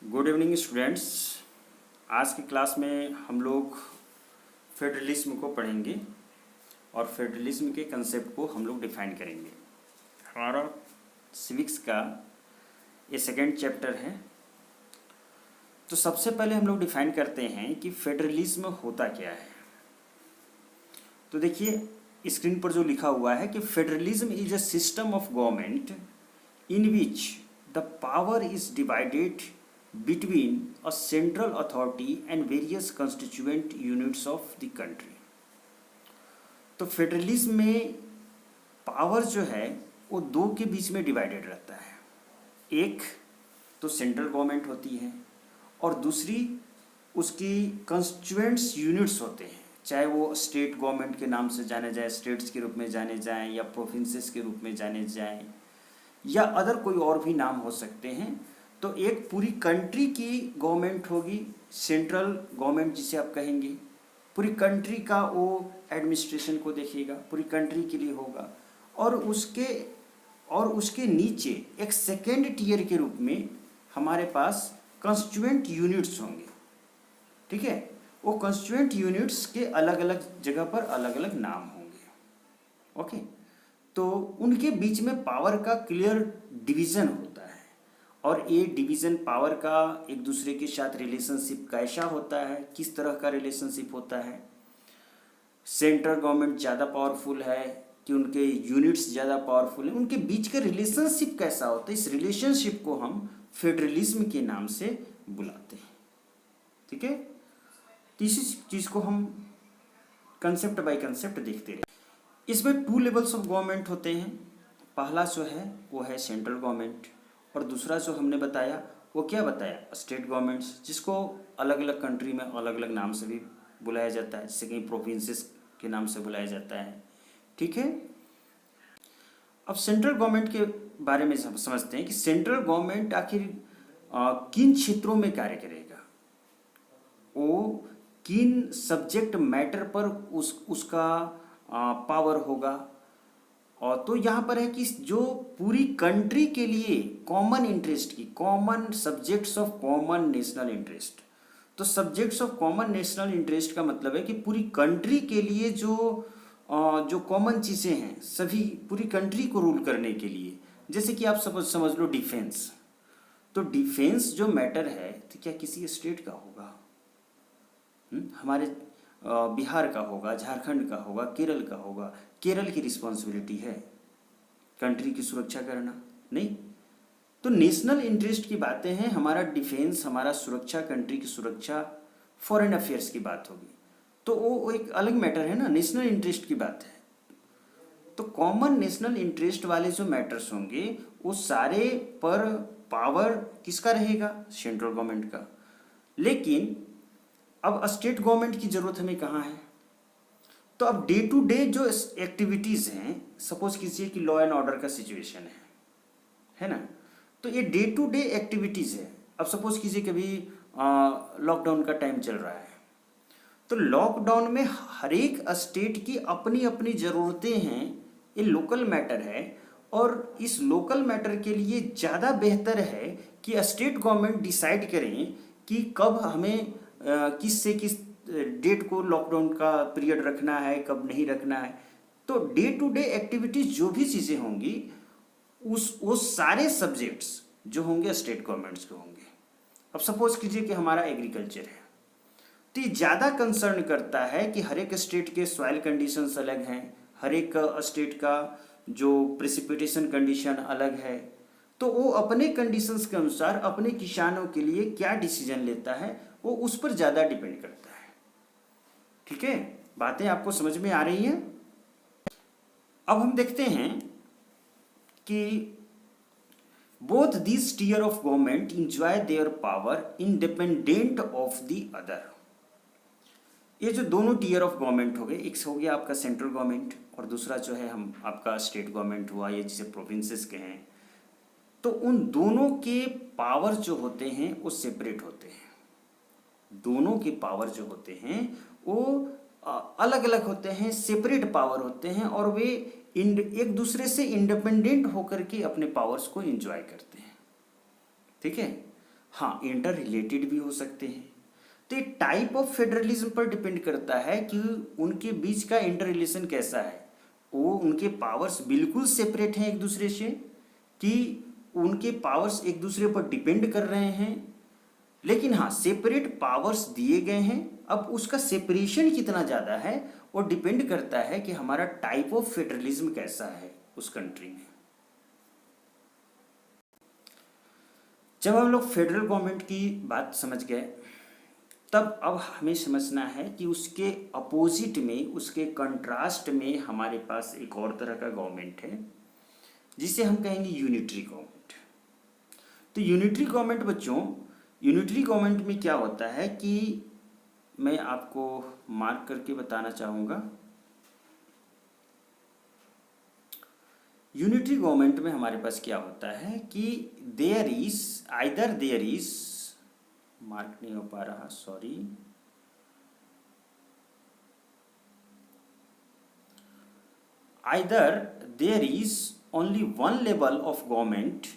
Good evening students. आज की class में हम लोग फेडरलिज्म को पढ़ेंगे और फेडरलिज्म के कंसेप्ट को हम लोग डिफाइन करेंगे। हमारा सिविक्स का ये सेकेंड चैप्टर है। तो सबसे पहले हम लोग डिफाइन करते हैं कि फेडरलिज्म होता क्या है। तो देखिए स्क्रीन पर जो लिखा हुआ है कि federalism is a system of government in which the power is divided between a central authority and various constituent units of the country। तो फेडरलिज्म में पावर जो है वो दो के बीच में डिवाइडेड रहता है। एक तो सेंट्रल गवर्नमेंट होती है और दूसरी उसकी कंस्टिट्यूएंट्स यूनिट्स होते हैं, चाहे वो स्टेट गवर्नमेंट के नाम से जाने जाए, स्टेट्स के रूप में जाने जाएं या प्रोविंसेस के रूप में जाने जाएं या अदर कोई और भी नाम हो सकते हैं। तो एक पूरी कंट्री की गवर्नमेंट होगी, सेंट्रल गवर्नमेंट जिसे आप कहेंगे, पूरी कंट्री का वो एडमिनिस्ट्रेशन को देखेगा, पूरी कंट्री के लिए होगा। और उसके नीचे एक सेकेंड टियर के रूप में हमारे पास कंस्टिट्यूएंट यूनिट्स होंगे। ठीक है, वो कंस्टिट्यूएंट यूनिट्स के अलग अलग जगह पर अलग अलग नाम होंगे। ओके, तो उनके बीच में पावर का क्लियर डिवीज़न होता है और ये डिवीज़न पावर का एक दूसरे के साथ रिलेशनशिप कैसा होता है, किस तरह का रिलेशनशिप होता है। सेंट्रल गवर्नमेंट ज़्यादा पावरफुल है कि उनके यूनिट्स ज़्यादा पावरफुल हैं, उनके बीच का रिलेशनशिप कैसा होता है, इस रिलेशनशिप को हम फेडरलिज्म के नाम से बुलाते हैं। ठीक है, तो इसी चीज़ को हम कंसेप्ट बाय कंसेप्ट देखते रहे। इसमें 2 लेवल्स ऑफ गवर्नमेंट होते हैं। पहला जो है वो है सेंट्रल गवर्नमेंट और दूसरा जो हमने बताया वो क्या बताया, स्टेट गवर्नमेंट्स, जिसको अलग अलग कंट्री में अलग अलग नाम से भी बुलाया जाता है, जैसे कहीं प्रोविंसेस के नाम से बुलाया जाता है। ठीक है, अब सेंट्रल गवर्नमेंट के बारे में समझते हैं कि सेंट्रल गवर्नमेंट आखिर किन क्षेत्रों में कार्य करेगा, वो किन सब्जेक्ट मैटर पर उसका पावर होगा। और तो यहाँ पर है कि जो पूरी कंट्री के लिए कॉमन इंटरेस्ट की, common subjects of common national interest. तो subjects of common national interest का मतलब है कि पूरी कंट्री के लिए जो कॉमन चीज़ें हैं, सभी पूरी कंट्री को रूल करने के लिए, जैसे कि आप समझ लो डिफेंस। तो डिफेंस जो मैटर है तो क्या किसी स्टेट का होगा, हमारे बिहार का होगा, झारखंड का होगा, केरल का होगा। केरल की रिस्पॉन्सिबिलिटी है कंट्री की सुरक्षा करना, नहीं। तो नेशनल इंटरेस्ट की बातें हैं, हमारा डिफेंस, हमारा सुरक्षा, कंट्री की सुरक्षा, फॉरेन अफेयर्स की बात होगी, तो वो एक अलग मैटर है ना, नेशनल इंटरेस्ट की बात है। तो कॉमन नेशनल इंटरेस्ट वाले जो मैटर्स होंगे वो सारे पर पावर किसका रहेगा, सेंट्रल गवर्नमेंट का। लेकिन अब स्टेट गवर्नमेंट की ज़रूरत हमें कहाँ है। तो अब डे टू डे जो एक्टिविटीज़ हैं, सपोज कीजिए कि लॉ एंड ऑर्डर का सिचुएशन है ना, तो ये डे टू डे एक्टिविटीज़ है। अब सपोज कीजिए कभी लॉकडाउन का टाइम चल रहा है, तो लॉकडाउन में हर एक स्टेट की अपनी अपनी ज़रूरतें हैं, ये लोकल मैटर है। और इस लोकल मैटर के लिए ज़्यादा बेहतर है कि स्टेट गवर्नमेंट डिसाइड करें कि कब हमें किस से किस डेट को लॉकडाउन का पीरियड रखना है, कब नहीं रखना है। तो डे टू डे एक्टिविटीज जो भी चीज़ें होंगी वो सारे सब्जेक्ट्स जो होंगे स्टेट गवर्नमेंट्स के होंगे। अब सपोज कीजिए कि हमारा एग्रीकल्चर है, तो ये ज़्यादा कंसर्न करता है कि हर एक स्टेट के सॉइल कंडीशंस अलग हैं, हर एक स्टेट का जो प्रेसिपिटेशन कंडीशन अलग है, तो वो अपने कंडीशंस के अनुसार अपने किसानों के लिए क्या डिसीजन लेता है वो उस पर ज़्यादा डिपेंड करता है। ठीक है, बातें आपको समझ में आ रही हैं। अब हम देखते हैं कि both this tier of government enjoy their power independent of the other. ये जो दोनों टियर ऑफ गवर्नमेंट हो गए, एक हो गया आपका सेंट्रल गवर्नमेंट और दूसरा जो है हम आपका स्टेट गवर्नमेंट हुआ, ये जिसे प्रोविंसेस के हैं। तो उन दोनों के पावर जो होते हैं वो सेपरेट होते हैं। दोनों के पावर जो होते हैं वो अलग अलग होते हैं, सेपरेट पावर होते हैं और वे एक दूसरे से इंडिपेंडेंट होकर के अपने पावर्स को एंजॉय करते हैं। ठीक है, हाँ, इंटर रिलेटेड भी हो सकते हैं। तो ये टाइप ऑफ फेडरलिज्म पर डिपेंड करता है कि उनके बीच का इंटर रिलेशन कैसा है। वो उनके पावर्स बिल्कुल सेपरेट हैं एक दूसरे से, कि उनके पावर्स एक दूसरे पर डिपेंड कर रहे हैं। लेकिन हाँ, सेपरेट पावर्स दिए गए हैं। अब उसका सेपरेशन कितना ज़्यादा है वो डिपेंड करता है कि हमारा टाइप ऑफ फेडरलिज्म कैसा है उस कंट्री में। जब हम लोग फेडरल गवर्नमेंट की बात समझ गए, तब अब हमें समझना है कि उसके अपोजिट में, उसके कंट्रास्ट में हमारे पास एक और तरह का गवर्नमेंट है जिसे हम कहेंगे यूनिटरी गवर्नमेंट। तो यूनिटरी गवर्नमेंट बच्चों, यूनिटरी गवर्नमेंट में क्या होता है कि मैं आपको मार्क करके बताना चाहूँगा। यूनिटरी गवर्नमेंट में हमारे पास क्या होता है कि देयर इज मार्क नहीं हो पा रहा, sorry, either there is only one level of government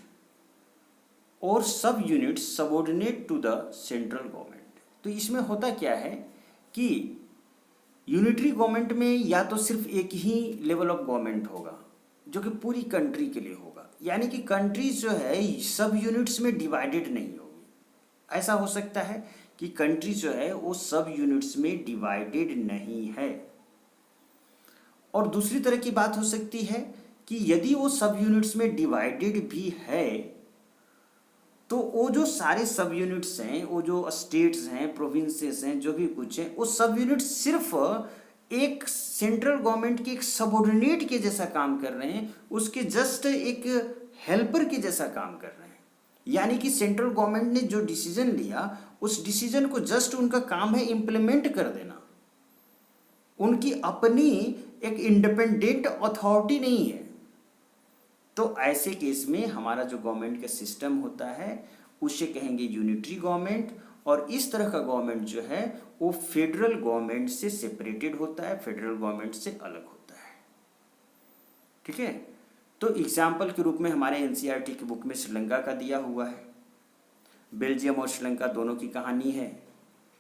और sub units subordinate to the central government. तो इसमें होता क्या है कि यूनिटरी गवर्नमेंट में या तो सिर्फ एक ही लेवल ऑफ गवर्नमेंट होगा जो कि पूरी कंट्री के लिए होगा, यानी कि कंट्री जो है सब यूनिट्स में डिवाइडेड नहीं होगी। ऐसा हो सकता है कि कंट्री जो है वो सब यूनिट्स में डिवाइडेड नहीं है। और दूसरी तरह की बात हो सकती है कि यदि वो सब यूनिट्स में डिवाइडेड भी है तो वो जो सारे सब यूनिट्स हैं, वो जो स्टेट्स हैं, प्रोविंसेस हैं, जो भी कुछ है, वो सब यूनिट्स सिर्फ एक सेंट्रल गवर्नमेंट के एक सबऑर्डिनेट के जैसा काम कर रहे हैं, उसके जस्ट एक हेल्पर के जैसा काम कर रहे हैं। यानी कि सेंट्रल गवर्नमेंट ने जो डिसीजन लिया उस डिसीजन को जस्ट उनका काम है इम्प्लीमेंट कर देना। उनकी अपनी एक इंडिपेंडेंट अथॉरिटी नहीं है। तो ऐसे केस में हमारा जो गवर्नमेंट का सिस्टम होता है उसे कहेंगे यूनिटरी गवर्नमेंट। और इस तरह का गवर्नमेंट जो है वो फेडरल गवर्नमेंट से सेपरेटेड होता है, फेडरल गवर्नमेंट से अलग होता है। ठीक है। तो एग्जाम्पल के रूप में हमारे एनसीईआरटी की बुक में श्रीलंका का दिया हुआ है। बेल्जियम और श्रीलंका दोनों की कहानी है।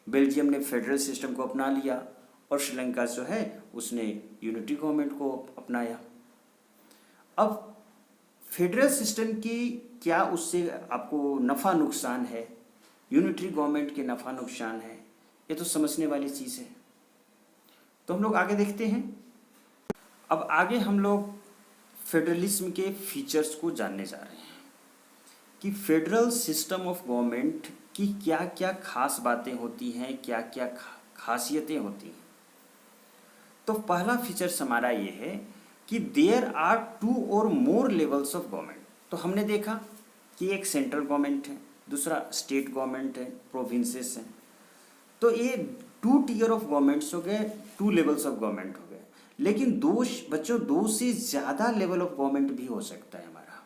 बेल्जियम ने फेडरल सिस्टम को अपना लिया और श्रीलंका जो है उसने यूनिटरी गवर्नमेंट को अपनाया। अब फेडरल सिस्टम की क्या उससे आपको नफ़ा नुकसान है, यूनिटरी गवर्नमेंट के नफ़ा नुकसान है, ये तो समझने वाली चीज़ है। तो हम लोग आगे देखते हैं। अब आगे हम लोग फेडरलिज्म के फीचर्स को जानने जा रहे हैं कि फेडरल सिस्टम ऑफ गवर्नमेंट की क्या क्या खास बातें होती हैं, क्या क्या खासियतें होती हैं। तो पहला फीचर्स हमारा ये है कि देयर आर 2 और मोर लेवल्स ऑफ गवर्नमेंट। तो हमने देखा कि एक सेंट्रल गवर्नमेंट है, दूसरा स्टेट गवर्नमेंट है, प्रोविंसेस हैं। तो ये 2 टीयर ऑफ गवर्नमेंट्स हो गए, 2 लेवल्स ऑफ गवर्नमेंट हो गए। लेकिन बच्चों 2 से ज़्यादा लेवल ऑफ गवर्नमेंट भी हो सकता है हमारा।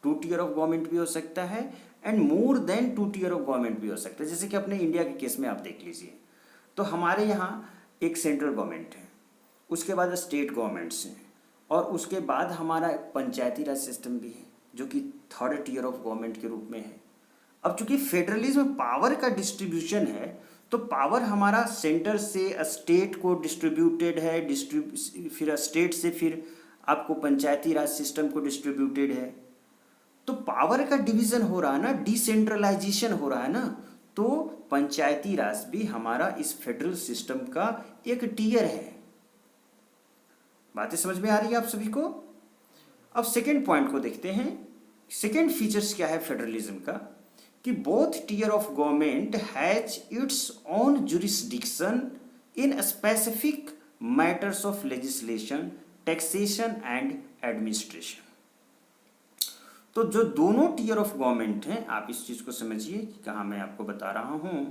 2 टीयर ऑफ गवर्नमेंट भी हो सकता है and more than 2 tier of government भी हो सकता है। जैसे कि अपने इंडिया के केस में आप देख लीजिए, तो हमारे यहाँ एक सेंट्रल गवर्नमेंट है, उसके बाद स्टेट गवर्नमेंट्स हैं, और उसके बाद हमारा पंचायती राज सिस्टम भी है जो कि 3rd टीयर ऑफ गवर्नमेंट के रूप में है। अब चूंकि फेडरलिज्म पावर का डिस्ट्रीब्यूशन है, तो पावर हमारा सेंटर से स्टेट को डिस्ट्रीब्यूटेड है, फिर स्टेट से फिर आपको पंचायती राज सिस्टम को डिस्ट्रीब्यूटेड है। तो पावर का डिवीजन हो रहा है ना, डिसेंट्रलाइजेशन हो रहा है ना। तो पंचायती राज भी हमारा इस फेडरल सिस्टम का एक टीयर है। बातें समझ में आ रही है आप सभी को। अब सेकेंड पॉइंट को देखते हैं। सेकेंड फीचर्स क्या है फेडरलिज्म का कि both tier of government has its own jurisdiction in specific matters of legislation, taxation and administration. तो जो दोनों टीयर ऑफ गवर्नमेंट हैं, आप इस चीज को समझिए कि कहाँ मैं आपको बता रहा हूं।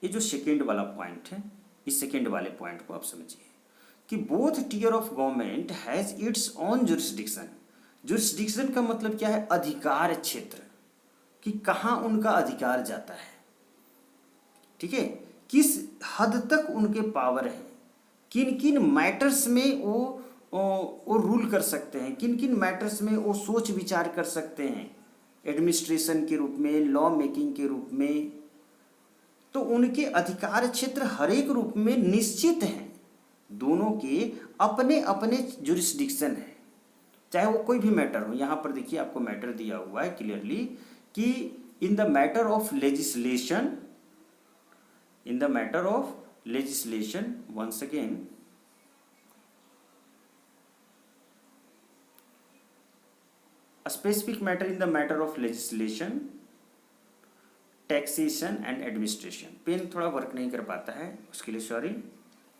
ये जो सेकेंड वाला पॉइंट है, इस सेकेंड वाले पॉइंट को आप समझिए कि both tier of government has its own jurisdiction. Jurisdiction का मतलब क्या है? अधिकार क्षेत्र, कि कहाँ उनका अधिकार जाता है। ठीक है, किस हद तक उनके पावर है, किन किन मैटर्स में वो वो रूल कर सकते हैं, किन किन मैटर्स में वो सोच विचार कर सकते हैं एडमिनिस्ट्रेशन के रूप में, लॉ मेकिंग के रूप में। तो उनके अधिकार क्षेत्र हर एक रूप में निश्चित हैं, दोनों के अपने अपने जुरिस्डिक्शन है, चाहे वो कोई भी मैटर हो। यहाँ पर देखिए आपको मैटर दिया हुआ है क्लियरली कि in the matter of legislation, in the matter of legislation, once again a specific matter in the matter of legislation, taxation and administration। Pen थोड़ा वर्क नहीं कर पाता है, उसके लिए सॉरी,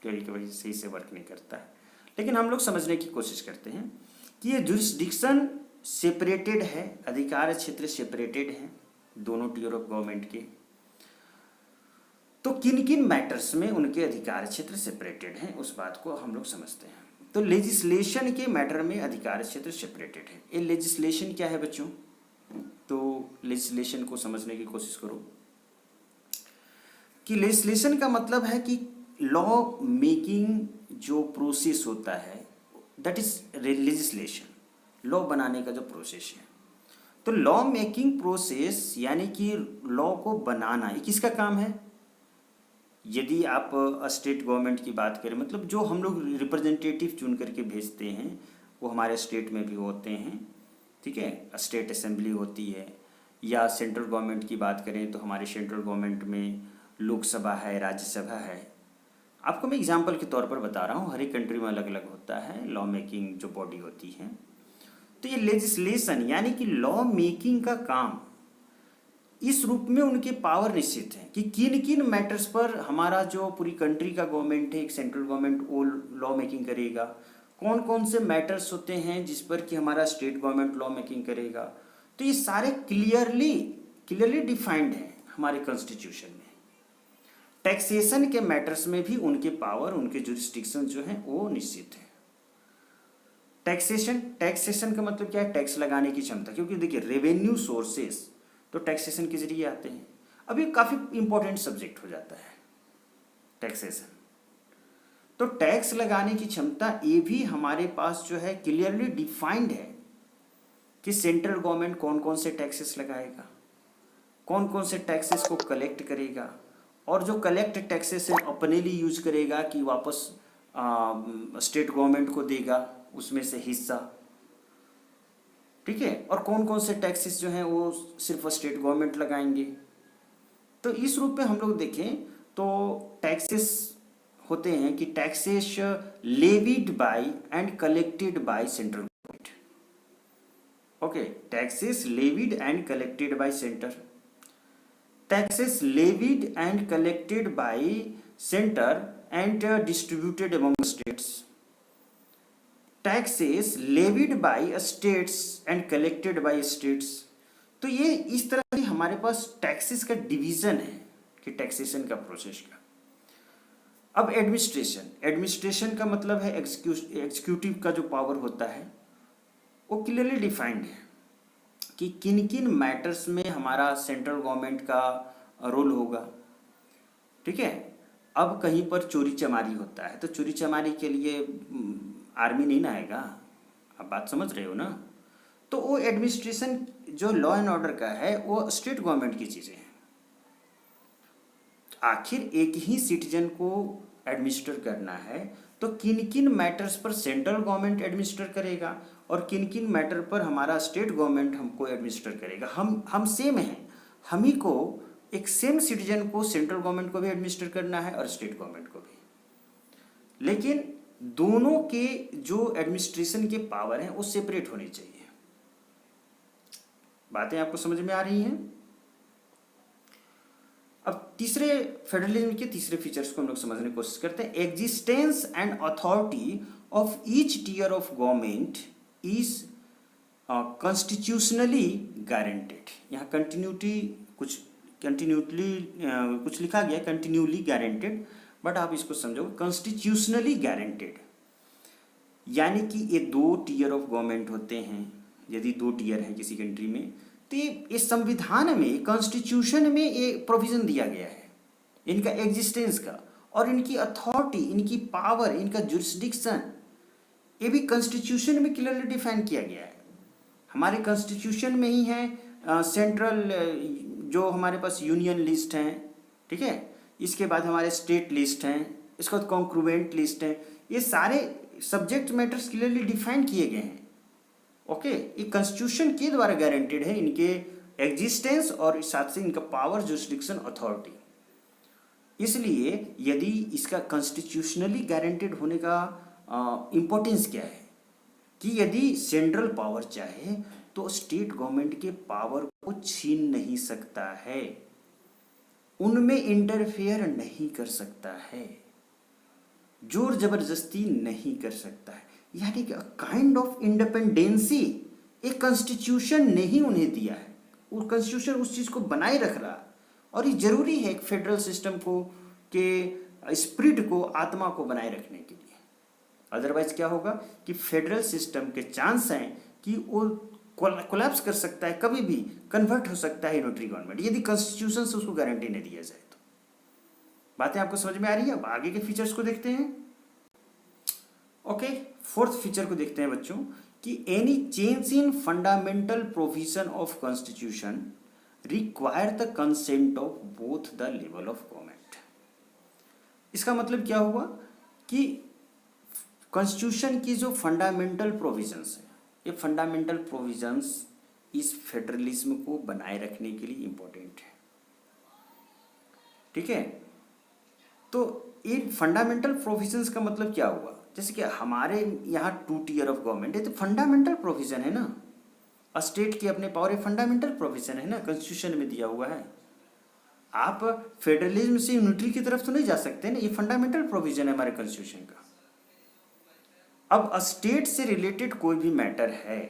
टेल की वजह से सही से वर्क नहीं करता है, लेकिन हम लोग समझने की कोशिश करते हैं कि ये जुरिस्डिक्शन सेपरेटेड है, अधिकार क्षेत्र सेपरेटेड है दोनों टीयर ऑफ गवर्नमेंट के। तो किन किन मैटर्स में उनके अधिकार क्षेत्र सेपरेटेड हैं उस बात को हम लोग समझते हैं। तो लेजिस्लेशन के मैटर में अधिकार क्षेत्र सेपरेटेड है। ये लेजिस्लेशन क्या है बच्चों? तो लेजिस्लेशन को समझने की कोशिश करो कि लेजिस्लेशन का मतलब है कि लॉ मेकिंग जो प्रोसेस होता है, दैट इज लेजिस्लेशन, लॉ बनाने का जो प्रोसेस है। तो लॉ मेकिंग प्रोसेस यानी कि लॉ को बनाना, ये किसका काम है? यदि आप स्टेट गवर्नमेंट की बात करें, मतलब जो हम लोग रिप्रेजेंटेटिव चुन करके भेजते हैं वो हमारे स्टेट में भी होते हैं, ठीक है, स्टेट असेंबली होती है। या सेंट्रल गवर्नमेंट की बात करें तो हमारे सेंट्रल गवर्नमेंट में लोकसभा है, राज्यसभा है। आपको मैं एग्जांपल के तौर पर बता रहा हूँ, हर एक कंट्री में अलग अलग होता है लॉ मेकिंग जो बॉडी होती है। तो ये लेजिस्लेशन यानी कि लॉ मेकिंग का काम, इस रूप में उनके पावर निश्चित है कि किन किन मैटर्स पर हमारा जो पूरी कंट्री का गवर्नमेंट है, एक सेंट्रल गवर्नमेंट, वो लॉ मेकिंग करेगा। कौन कौन से मैटर्स होते हैं जिस पर कि हमारा स्टेट गवर्नमेंट लॉ मेकिंग करेगा। तो ये सारे क्लियरली डिफाइंड हैं हमारे कॉन्स्टिट्यूशन में। टैक्सेशन के मैटर्स में भी उनके पावर, उनके जुरिस्डिक्शन जो है वो निश्चित है। टैक्सेशन का मतलब क्या है? टैक्स लगाने की क्षमता, क्योंकि देखिए रेवेन्यू सोर्सेस तो टैक्सेशन के जरिए आते हैं। अभी काफ़ी इंपॉर्टेंट सब्जेक्ट हो जाता है टैक्सेशन। तो टैक्स लगाने की क्षमता ये भी हमारे पास जो है क्लियरली डिफाइंड है कि सेंट्रल गवर्नमेंट कौन कौन से टैक्सेस लगाएगा, कौन कौन से टैक्सेस को कलेक्ट करेगा, और जो कलेक्ट टैक्सेस है अपने लिए यूज करेगा कि वापस स्टेट गवर्नमेंट को देगा उसमें से हिस्सा, ठीक है, और कौन कौन से टैक्सेस जो हैं वो सिर्फ स्टेट गवर्नमेंट लगाएंगे। तो इस रूप में हम लोग देखें तो टैक्सेस होते हैं कि taxes levied by and collected by central government. Okay, taxes levied and collected by centre, taxes levied and collected by centre and distributed among states, taxes levied by states and collected by states. तो ये इस तरह की हमारे पास taxes का division है कि taxation का प्रोसेस का। अब एडमिनिस्ट्रेशन का मतलब है एग्जीक्यूटिव का जो पावर होता है वो क्लियरली डिफाइंड है कि किन किन मैटर्स में हमारा सेंट्रल गवर्नमेंट का रोल होगा, ठीक है। अब कहीं पर चोरी चमारी होता है तो चोरी चमारी के लिए आर्मी नहीं ना आएगा, आप बात समझ रहे हो ना। तो वो एडमिनिस्ट्रेशन जो लॉ एंड ऑर्डर का है वो स्टेट गवर्नमेंट की चीज़ें हैं। आखिर एक ही सिटीजन को एडमिनिस्टर करना है तो किन किन मैटर्स पर सेंट्रल गवर्नमेंट एडमिनिस्टर करेगा और किन किन मैटर पर हमारा स्टेट गवर्नमेंट हमको एडमिनिस्टर करेगा। हम सेम हैं, हम ही को एक सेम सिटीजन को सेंट्रल गवर्नमेंट को भी एडमिनिस्टर करना है और स्टेट गवर्नमेंट को भी, लेकिन दोनों के जो एडमिनिस्ट्रेशन के पावर हैं वो सेपरेट होनी चाहिए। बातें आपको समझ में आ रही हैं? अब तीसरे फेडरलिज्म के तीसरे फीचर्स को हम लोग समझने की कोशिश करते हैं। Existence and authority of each tier of government is constitutionally guaranteed. यहाँ कुछ लिखा गया कंटिन्यूली गारंटेड, बट आप इसको समझो कॉन्स्टिट्यूशनली गारंटेड, यानी कि ये दो टियर ऑफ गवर्नमेंट होते हैं। यदि दो टियर है किसी कंट्री में तो ये संविधान में, कॉन्स्टिट्यूशन में ये प्रोविजन दिया गया है इनका एग्जिस्टेंस का, और इनकी अथॉरिटी, इनकी पावर, इनका जुरिस्डिक्शन ये भी कॉन्स्टिट्यूशन में क्लियरली डिफाइन किया गया है। हमारे कॉन्स्टिट्यूशन में ही है सेंट्रल जो हमारे पास यूनियन लिस्ट हैं, ठीक है, इसके बाद हमारे स्टेट लिस्ट हैं, इसके बाद कॉन्क्रुवेंट लिस्ट हैं, ये सारे सब्जेक्ट मैटर्स क्लियरली डिफाइन किए गए हैं। ओके, ये कॉन्स्टिट्यूशन के द्वारा गारंटेड है, इनके एग्जिस्टेंस और साथ से इनका पावर, जुरिस्डिक्शन, अथॉरिटी। इसलिए यदि इसका कॉन्स्टिट्यूशनली गारंटेड होने का इम्पोर्टेंस क्या है कि यदि सेंट्रल पावर चाहे तो स्टेट गवर्नमेंट के पावर को छीन नहीं सकता है, उनमें इंटरफेयर नहीं कर सकता है, जोर जबरदस्ती नहीं कर सकता है, यानी कि काइंड ऑफ इंडिपेंडेंसी एक कॉन्स्टिट्यूशन ने ही उन्हें दिया है। वो कॉन्स्टिट्यूशन उस चीज़ को बनाए रख रहा, और ये जरूरी है एक फेडरल सिस्टम को के स्पिरिट को, आत्मा को बनाए रखने के लिए। अदरवाइज क्या होगा कि फेडरल सिस्टम के चांस हैं कि वो कोलैप्स कर सकता है, कभी भी कन्वर्ट हो सकता है यूनिटरी गवर्नमेंट, यदि कॉन्स्टिट्यूशन से उसको गारंटी नहीं दिया जाए तो। बातें आपको समझ में आ रही है? अब आगे के फीचर्स को देखते हैं। ओके, फोर्थ फीचर को देखते हैं बच्चों कि any change in fundamental provision of constitution require the consent of both the level of government. इसका मतलब क्या हुआ कि कॉन्स्टिट्यूशन की जो फंडामेंटल प्रोविजंस है, ये फंडामेंटल प्रोविजंस इस फेडरलिज्म को बनाए रखने के लिए इंपॉर्टेंट है, ठीक है। तो ये फंडामेंटल प्रोविजंस का मतलब क्या हुआ, जैसे कि हमारे यहाँ 2 टियर ऑफ गवर्नमेंट है, तो फंडामेंटल प्रोविजन है ना, स्टेट के अपने पावर फंडामेंटल प्रोविजन है ना, कॉन्स्टिट्यूशन में दिया हुआ है। आप फेडरलिज्म से यूनिटरी की तरफ तो नहीं जा सकते ना, ये फंडामेंटल प्रोविजन है हमारे कॉन्स्टिट्यूशन का। अब स्टेट से रिलेटेड कोई भी मैटर है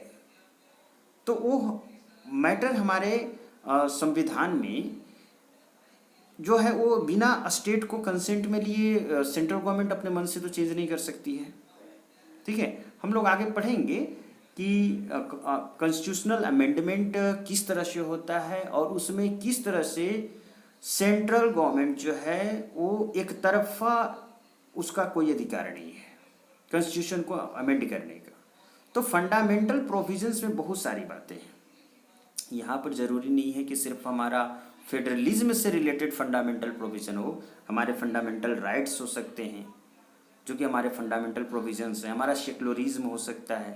तो वो मैटर हमारे संविधान में जो है वो बिना स्टेट को कंसेंट में लिए सेंट्रल गवर्नमेंट अपने मन से तो चेंज नहीं कर सकती है, ठीक है। हम लोग आगे पढ़ेंगे कि कॉन्स्टिट्यूशनल अमेंडमेंट किस तरह से होता है और उसमें किस तरह से सेंट्रल गवर्नमेंट जो है वो एक तरफा, उसका कोई अधिकार नहीं है कॉन्स्टिट्यूशन को अमेंड करने का। तो फंडामेंटल प्रोविजंस में बहुत सारी बातें हैं, यहाँ पर ज़रूरी नहीं है कि सिर्फ हमारा फेडरलिज्म से रिलेटेड फंडामेंटल प्रोविज़न हो, हमारे फंडामेंटल राइट्स हो सकते हैं जो कि हमारे फंडामेंटल प्रोविजंस हैं। हमारा सेकुलरिज्म हो सकता है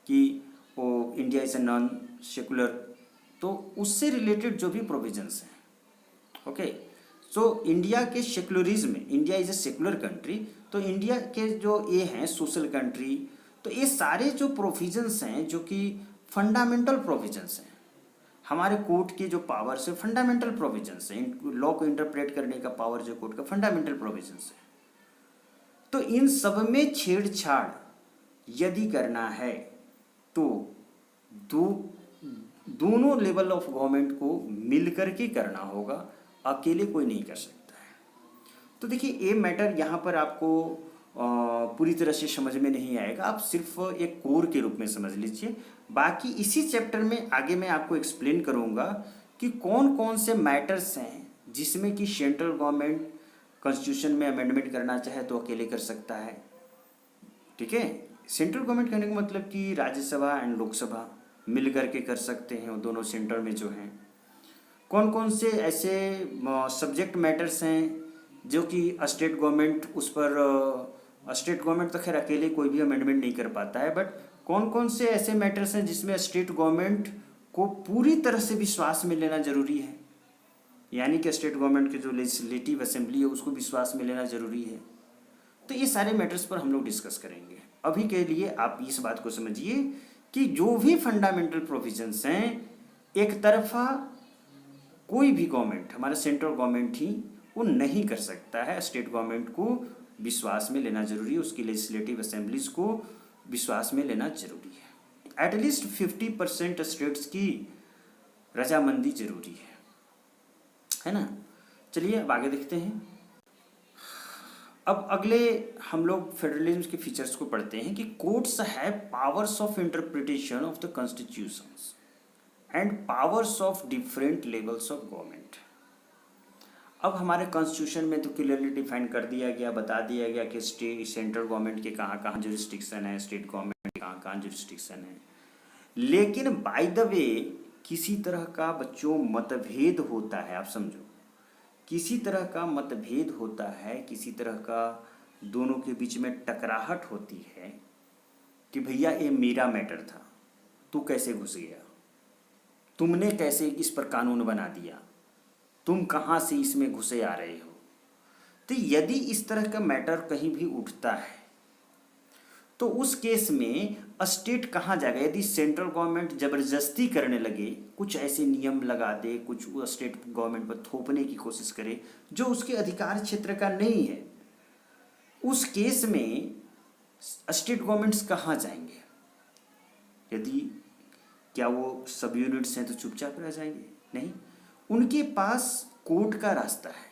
कि वो India is a non secular, तो उससे रिलेटेड जो भी प्रोविजंस हैं, ओके। सो इंडिया के secularism, India is a secular country, तो इंडिया के जो ये हैं सोशल कंट्री, तो ये सारे जो प्रोविजंस हैं जो कि फंडामेंटल प्रोविजंस हैं, हमारे कोर्ट के जो पावर्स है फंडामेंटल प्रोविजंस हैं, लॉ को इंटरप्रेट करने का पावर जो कोर्ट का फंडामेंटल प्रोविजंस है। तो इन सब में छेड़छाड़ यदि करना है तो दोनों लेवल ऑफ गवर्नमेंट को मिलकर के करना होगा, अकेले कोई नहीं कर सकता है। तो देखिए ये मैटर यहाँ पर आपको पूरी तरह से समझ में नहीं आएगा, आप सिर्फ एक कोर के रूप में समझ लीजिए। बाकी इसी चैप्टर में आगे मैं आपको एक्सप्लेन करूँगा कि कौन कौन से मैटर्स हैं जिसमें कि सेंट्रल गवर्नमेंट कॉन्स्टिट्यूशन में अमेंडमेंट करना चाहे तो अकेले कर सकता है, ठीक है। सेंट्रल गवर्नमेंट कहने का मतलब कि राज्यसभा एंड लोकसभा मिल करके कर सकते हैं, वो दोनों सेंटर में जो हैं। कौन कौन से ऐसे सब्जेक्ट मैटर्स हैं जो कि स्टेट गवर्नमेंट उस पर, स्टेट गवर्नमेंट तो खैर अकेले कोई भी अमेंडमेंट नहीं कर पाता है, बट कौन कौन से ऐसे मैटर्स हैं जिसमें स्टेट गवर्नमेंट को पूरी तरह से विश्वास में लेना जरूरी है, यानी कि स्टेट गवर्नमेंट के जो लेजिस्लेटिव असेंबली है उसको विश्वास में लेना जरूरी है। तो ये सारे मैटर्स पर हम लोग डिस्कस करेंगे। अभी के लिए आप इस बात को समझिए कि जो भी फंडामेंटल प्रोविजंस हैं, एक तरफा कोई भी गवर्नमेंट, हमारा सेंट्रल गवर्नमेंट ही वो नहीं कर सकता है। स्टेट गवर्नमेंट को विश्वास में लेना जरूरी है, उसकी लेजिस्लेटिव असेंबलीज को विश्वास में लेना जरूरी है। एटलीस्ट 50% स्टेट्स की रजामंदी जरूरी है ना। चलिए अब आगे देखते हैं। अब अगले हम लोग फेडरलिज्म के फीचर्स को पढ़ते हैं कि courts have powers of interpretation of the constitutions and powers of different levels of government. अब हमारे कॉन्स्टिट्यूशन में तो क्लियरली डिफाइन कर दिया गया, बता दिया गया कि सेंट्रल गवर्नमेंट के कहाँ कहाँ जुरिस्डिक्शन है, स्टेट गवर्नमेंट के कहाँ कहाँ जुरिस्डिक्शन है। लेकिन बाय द वे किसी तरह का बच्चों मतभेद होता है, आप समझो, किसी तरह का मतभेद होता है, किसी तरह का दोनों के बीच में टकराहट होती है कि भैया ये मेरा मैटर था, तू कैसे घुस गया, तुमने कैसे इस पर कानून बना दिया, तुम कहाँ से इसमें घुसे आ रहे हो। तो यदि इस तरह का मैटर कहीं भी उठता है तो उस केस में स्टेट कहाँ जाएगा। यदि सेंट्रल गवर्नमेंट ज़बरदस्ती करने लगे, कुछ ऐसे नियम लगा दे, कुछ स्टेट गवर्नमेंट पर थोपने की कोशिश करे जो उसके अधिकार क्षेत्र का नहीं है, उस केस में स्टेट गवर्नमेंट्स कहाँ जाएंगे। यदि क्या वो सब यूनिट्स हैं तो चुपचाप रह जाएंगे? नहीं, उनके पास कोर्ट का रास्ता है।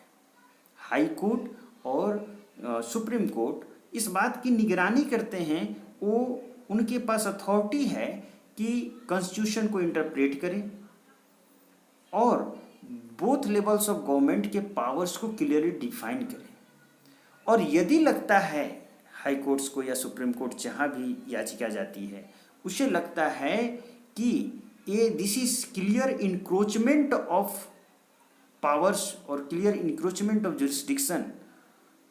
हाई कोर्ट और सुप्रीम कोर्ट इस बात की निगरानी करते हैं, वो उनके पास अथॉरिटी है कि कॉन्स्टिट्यूशन को इंटरप्रेट करें और बोथ लेवल्स ऑफ गवर्नमेंट के पावर्स को क्लियरली डिफाइन करें। और यदि लगता है हाई कोर्ट्स को या सुप्रीम कोर्ट जहाँ भी याचिका जाती है, उसे लगता है कि ये this is clear encroachment of powers और क्लियर इंक्रोचमेंट ऑफ जुरिस्डिक्शन,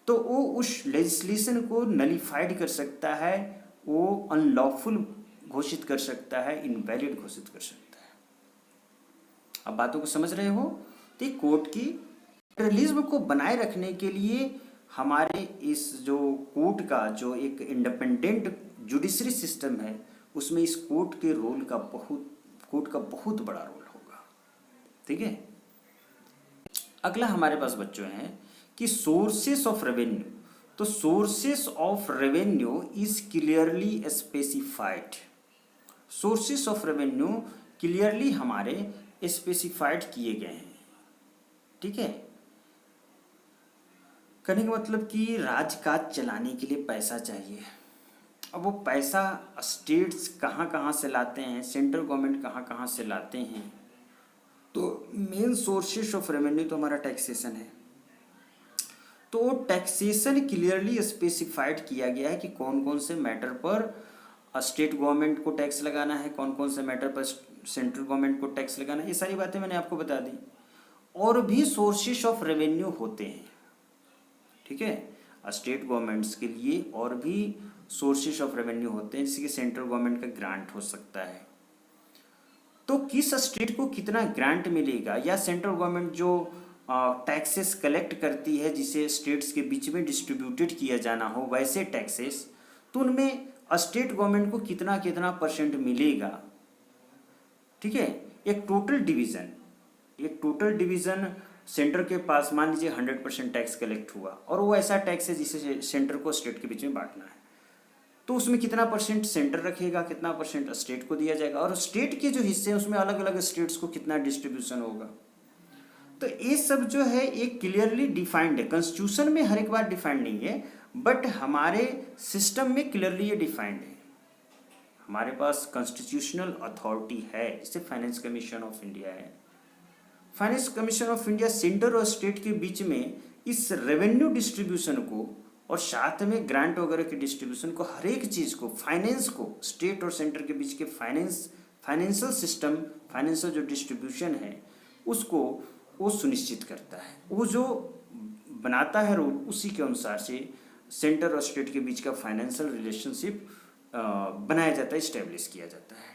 तो वो उस लेजिस्लेशन को नलीफाइड कर सकता है, वो अनलॉफुल घोषित कर सकता है, इनवैलिड घोषित कर सकता है। अब बातों को समझ रहे हो? तो कोर्ट की फेडरलिज्म को बनाए रखने के लिए हमारे इस जो कोर्ट का जो एक इंडिपेंडेंट जुडिशरी सिस्टम है, उसमें इस कोर्ट के रोल का बहुत बड़ा रोल होगा। ठीक है, अगला हमारे पास बच्चों हैं कि सोर्सेस ऑफ रेवेन्यू। तो sources of revenue is clearly specified. Sources of revenue clearly हमारे स्पेसिफाइड किए गए हैं। ठीक है, कहने का मतलब कि राजकाज चलाने के लिए पैसा चाहिए। अब वो पैसा स्टेट्स कहाँ कहाँ से लाते हैं, सेंट्रल गवर्नमेंट कहाँ कहाँ से लाते हैं, तो मेन सोर्सेस ऑफ रेवेन्यू तो हमारा टैक्सेशन है। तो टैक्सेशन क्लियरली स्पेसिफाइड किया गया है कि कौन कौन से मैटर पर स्टेट गवर्नमेंट को टैक्स लगाना है, कौन कौन से मैटर पर सेंट्रल गवर्नमेंट को टैक्स लगाना है। ये सारी बातें मैंने आपको बता दी। और भी सोर्सेस ऑफ रेवेन्यू होते हैं। ठीक है, स्टेट गवर्नमेंट्स के लिए और भी सोर्सेस ऑफ रेवेन्यू होते हैं, जैसे कि सेंट्रल गवर्नमेंट का ग्रांट हो सकता है। तो किस स्टेट को कितना ग्रांट मिलेगा, या सेंट्रल गवर्नमेंट जो टैक्सेस कलेक्ट करती है जिसे स्टेट्स के बीच में डिस्ट्रीब्यूटेड किया जाना हो वैसे टैक्सेस, तो उनमें स्टेट गवर्नमेंट को कितना कितना परसेंट मिलेगा। ठीक है, एक टोटल डिवीज़न सेंटर के पास मान लीजिए 100% टैक्स कलेक्ट हुआ, और वो ऐसा टैक्स है जिसे सेंटर को स्टेट के बीच में बांटना है, तो उसमें कितना परसेंट सेंटर रखेगा, कितना परसेंट स्टेट को दिया जाएगा, और स्टेट के जो हिस्से हैं उसमें अलग अलग स्टेट्स को कितना डिस्ट्रीब्यूशन होगा। तो ये सब जो है एक क्लियरली डिफाइंड है। कॉन्स्टिट्यूशन में हर एक बार डिफाइंड नहीं है, बट हमारे सिस्टम में क्लियरली ये डिफाइंड है। हमारे पास कॉन्स्टिट्यूशनल अथॉरिटी है, जैसे फाइनेंस कमीशन ऑफ इंडिया है। Finance commission of India centre और स्टेट के बीच में इस रेवेन्यू डिस्ट्रीब्यूशन को और साथ में ग्रांट वगैरह के डिस्ट्रीब्यूशन को, हर एक चीज़ को, फाइनेंस को, स्टेट और सेंटर के बीच के फाइनेंशियल सिस्टम, फाइनेंशियल जो डिस्ट्रीब्यूशन है उसको वो सुनिश्चित करता है। वो जो बनाता है रूल, उसी के अनुसार से सेंटर और स्टेट के बीच का फाइनेंशियल रिलेशनशिप बनाया जाता है, इस्टेब्लिश किया जाता है।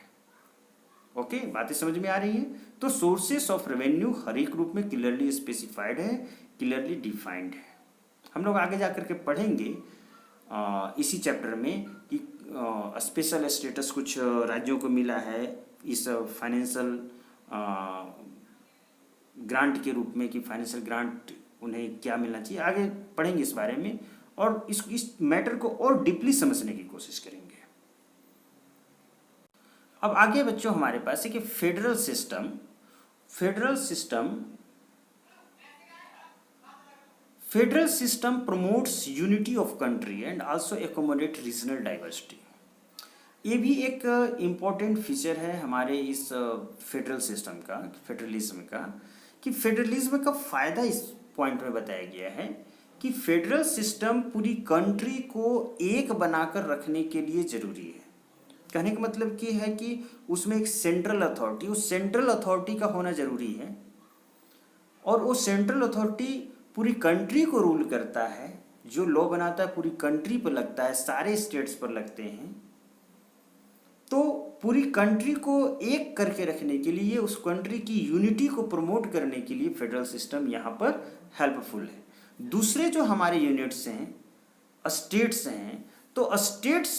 ओके, बातें समझ में आ रही हैं? तो सोर्सेस ऑफ रेवेन्यू हर एक रूप में क्लियरली स्पेसिफाइड है, क्लियरली डिफाइंड है। हम लोग आगे जाकर के पढ़ेंगे इसी चैप्टर में कि स्पेशल स्टेटस कुछ राज्यों को मिला है इस फाइनेंशियल ग्रांट के रूप में, कि फाइनेंशियल ग्रांट उन्हें क्या मिलना चाहिए। आगे पढ़ेंगे इस बारे में और इस मैटर को और डीपली समझने की कोशिश करेंगे। अब आगे बच्चों हमारे पास है कि federal system promotes unity of country and also accommodate regional diversity. ये भी एक इम्पॉर्टेंट फीचर है हमारे इस फेडरल सिस्टम का, फेडरलिज्म का, कि फेडरलिज्म का फ़ायदा पॉइंट में बताया गया है कि फेडरल सिस्टम पूरी कंट्री को एक बनाकर रखने के लिए जरूरी है। कहने का मतलब कि है कि उसमें एक सेंट्रल अथॉरिटी, उस सेंट्रल अथॉरिटी का होना जरूरी है और वो सेंट्रल अथॉरिटी पूरी कंट्री को रूल करता है। जो लॉ बनाता है पूरी कंट्री पर लगता है, सारे स्टेट्स पर लगते हैं। तो पूरी कंट्री को एक करके रखने के लिए, उस कंट्री की यूनिटी को प्रमोट करने के लिए फेडरल सिस्टम यहाँ पर हेल्पफुल है। दूसरे जो हमारे यूनिट्स हैं, स्टेट्स हैं, तो स्टेट्स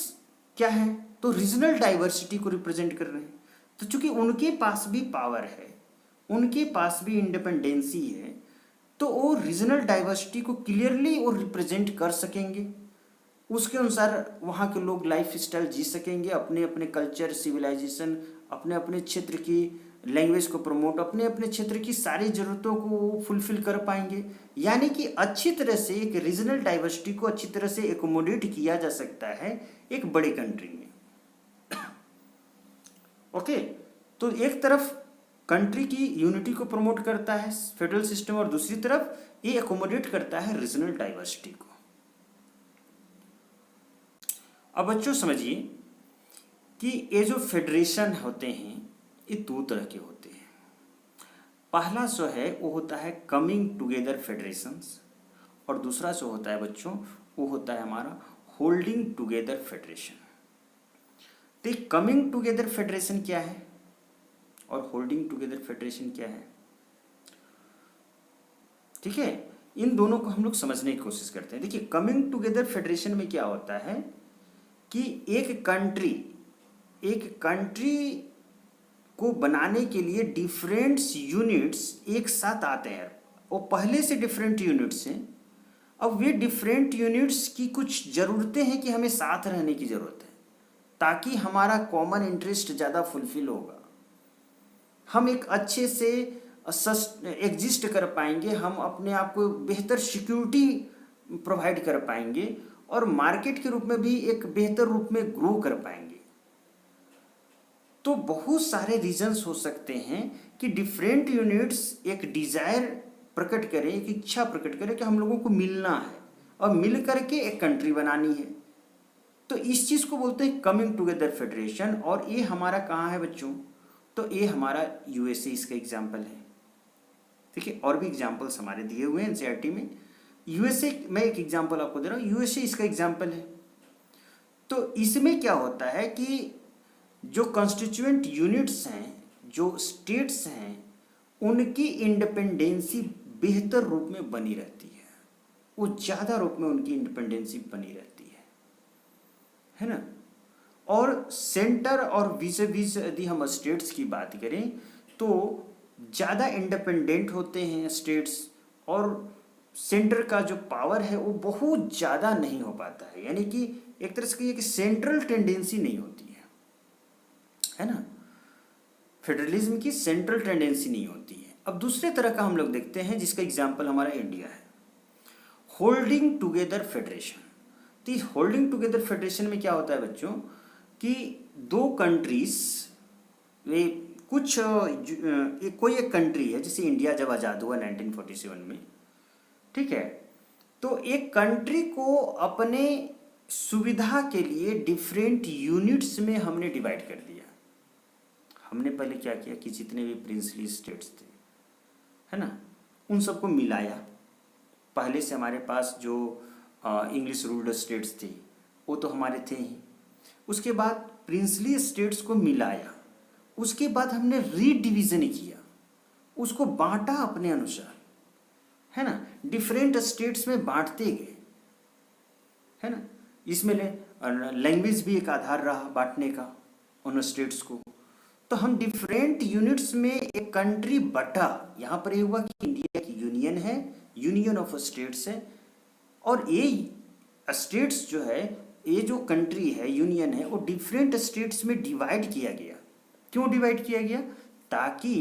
क्या है, तो रीजनल डाइवर्सिटी को रिप्रेजेंट कर रहे हैं। तो चूंकि उनके पास भी पावर है, उनके पास भी इंडिपेंडेंसी है, तो वो रीजनल डाइवर्सिटी को क्लियरली वो रिप्रेजेंट कर सकेंगे। उसके अनुसार वहाँ के लोग लाइफ स्टाइल जी सकेंगे, अपने अपने कल्चर, सिविलाइजेशन, अपने अपने क्षेत्र की लैंग्वेज को प्रमोट, अपने अपने क्षेत्र की सारी ज़रूरतों को वो फुलफिल कर पाएंगे। यानी कि अच्छी तरह से एक रीजनल डाइवर्सिटी को अच्छी तरह से एकोमोडेट किया जा सकता है एक बड़ी कंट्री में। ओके, तो एक तरफ कंट्री की यूनिटी को प्रमोट करता है फेडरल सिस्टम और दूसरी तरफ ये एकोमोडेट करता है रीजनल डाइवर्सिटी को। अब बच्चों समझिए कि ये जो फेडरेशन होते हैं ये दो तरह के होते हैं। पहला जो है वो होता है कमिंग टुगेदर फेडरेशंस और दूसरा जो होता है बच्चों वो होता है हमारा होल्डिंग टुगेदर फेडरेशन। तो कमिंग टुगेदर फेडरेशन क्या है और होल्डिंग टुगेदर फेडरेशन क्या है, ठीक है, इन दोनों को हम लोग समझने की कोशिश करते हैं। देखिए कमिंग टुगेदर फेडरेशन में क्या होता है कि एक कंट्री को बनाने के लिए डिफरेंट यूनिट्स एक साथ आते हैं। वो पहले से डिफरेंट यूनिट्स हैं, अब वे डिफरेंट यूनिट्स की कुछ ज़रूरतें हैं कि हमें साथ रहने की ज़रूरत है ताकि हमारा कॉमन इंटरेस्ट ज़्यादा फुलफिल होगा, हम एक अच्छे से एग्जिस्ट कर पाएंगे, हम अपने आप को बेहतर सिक्योरिटी प्रोवाइड कर पाएंगे और मार्केट के रूप में भी एक बेहतर रूप में ग्रो कर पाएंगे। तो बहुत सारे रीजंस हो सकते हैं कि डिफरेंट यूनिट्स एक डिजायर प्रकट करें, एक इच्छा प्रकट करें कि हम लोगों को मिलना है और मिल करके एक कंट्री बनानी है। तो इस चीज़ को बोलते हैं कमिंग टुगेदर फेडरेशन। और ये हमारा कहाँ है बच्चों, तो ये हमारा यूएसए इसका एग्जाम्पल है। ठीक है, और भी एग्जाम्पल्स हमारे दिए हुए हैं एनसीईआरटी में। यूएसए मैं एक एग्जाम्पल आपको दे रहा हूँ, यूएसए इसका एग्जाम्पल है। तो इसमें क्या होता है कि जो कॉन्स्टिट्यूएंट यूनिट्स हैं, जो स्टेट्स हैं, उनकी इंडिपेंडेंसी बेहतर रूप में बनी रहती है, वो ज़्यादा रूप में उनकी इंडिपेंडेंसी बनी रहती है ना। और सेंटर और विज यदि हम स्टेट्स की बात करें तो ज़्यादा इंडिपेंडेंट होते हैं स्टेट्स और सेंटर का जो पावर है वो बहुत ज़्यादा नहीं हो पाता है। यानी कि एक तरह से कहिए कि सेंट्रल टेंडेंसी नहीं होती है ना, फेडरलिज्म की सेंट्रल टेंडेंसी नहीं होती है। अब दूसरे तरह का हम लोग देखते हैं जिसका एग्जाम्पल हमारा इंडिया है, होल्डिंग टुगेदर फेडरेशन। तो इस होल्डिंग टुगेदर फेडरेशन में क्या होता है बच्चों कि दो कंट्रीज, वे कुछ कोई एक कंट्री है, जैसे इंडिया जब आज़ाद हुआ 1947 में, ठीक है, तो एक कंट्री को अपने सुविधा के लिए डिफरेंट यूनिट्स में हमने डिवाइड कर दिया। हमने पहले क्या किया कि जितने भी प्रिंसली स्टेट्स थे, है ना, उन सबको मिलाया। पहले से हमारे पास जो इंग्लिश रूल्ड स्टेट्स थे वो तो हमारे थे ही, उसके बाद प्रिंसली स्टेट्स को मिलाया, उसके बाद हमने रीडिवीज़न किया, उसको बांटा अपने अनुसार, है ना, डिफरेंट स्टेट्स में बांटते गए, है ना। इसमें लैंग्वेज भी एक आधार रहा बांटने का उन स्टेट्स को। तो हम डिफरेंट यूनिट्स में एक कंट्री बटा। यहाँ पर ये हुआ कि इंडिया की यूनियन है, यूनियन ऑफ स्टेट्स है, और ये स्टेट्स जो है, ये जो कंट्री है, यूनियन है, वो डिफरेंट स्टेट्स में डिवाइड किया गया। क्यों डिवाइड किया गया? ताकि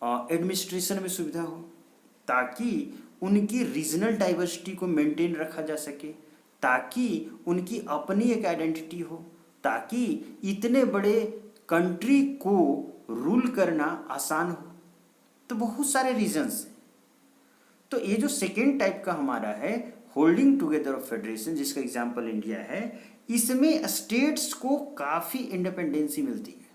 एडमिनिस्ट्रेशन में सुविधा हो, ताकि उनकी रीजनल डाइवर्सिटी को मेंटेन रखा जा सके, ताकि उनकी अपनी एक आइडेंटिटी हो, ताकि इतने बड़े कंट्री को रूल करना आसान हो। तो बहुत सारे रीजंस हैं। तो ये जो सेकेंड टाइप का हमारा है होल्डिंग टुगेदर ऑफ फेडरेशन, जिसका एग्जाम्पल इंडिया है, इसमें स्टेट्स को काफ़ी इंडिपेंडेंसी मिलती है।